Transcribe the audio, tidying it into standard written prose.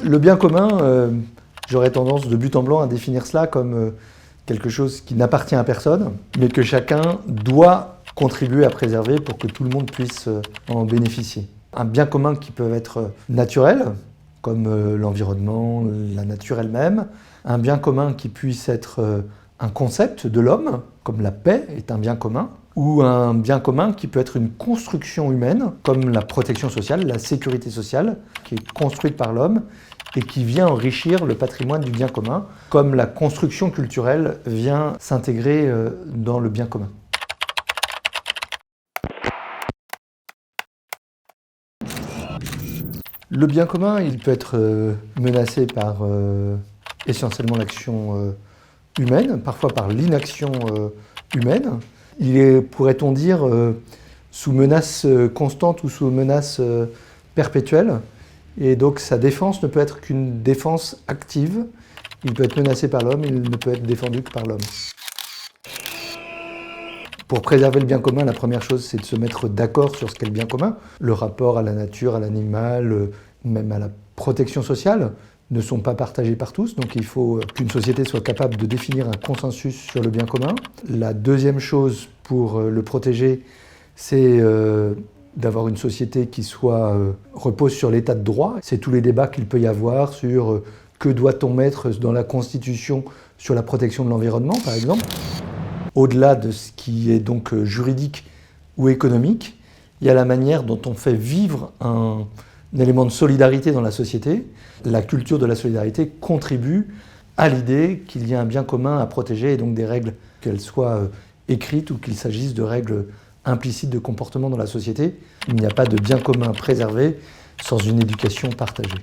Le bien commun, j'aurais tendance de but en blanc à définir cela comme quelque chose qui n'appartient à personne, mais que chacun doit contribuer à préserver pour que tout le monde puisse en bénéficier. Un bien commun qui peut être naturel, comme l'environnement, la nature elle-même. Un bien commun qui puisse être un concept de l'homme, comme la paix est un bien commun. Ou un bien commun qui peut être une construction humaine, comme la protection sociale, la sécurité sociale, qui est construite par l'homme et qui vient enrichir le patrimoine du bien commun, comme la construction culturelle vient s'intégrer dans le bien commun. Le bien commun, il peut être menacé par essentiellement l'action humaine, parfois par l'inaction humaine. Il est, pourrait-on dire, sous menace constante ou sous menace perpétuelle. Et donc sa défense ne peut être qu'une défense active. Il peut être menacé par l'homme, il ne peut être défendu que par l'homme. Pour préserver le bien commun, la première chose, c'est de se mettre d'accord sur ce qu'est le bien commun. Le rapport à la nature, à l'animal, même à la protection sociale, ne sont pas partagés par tous, donc il faut qu'une société soit capable de définir un consensus sur le bien commun. La deuxième chose pour le protéger, c'est d'avoir une société qui repose sur l'état de droit. C'est tous les débats qu'il peut y avoir sur que doit-on mettre dans la Constitution sur la protection de l'environnement, par exemple. Au-delà de ce qui est donc juridique ou économique, il y a la manière dont on fait vivre un élément de solidarité dans la société. La culture de la solidarité contribue à l'idée qu'il y a un bien commun à protéger et donc des règles, qu'elles soient écrites ou qu'il s'agisse de règles implicites de comportement dans la société. Il n'y a pas de bien commun préservé sans une éducation partagée.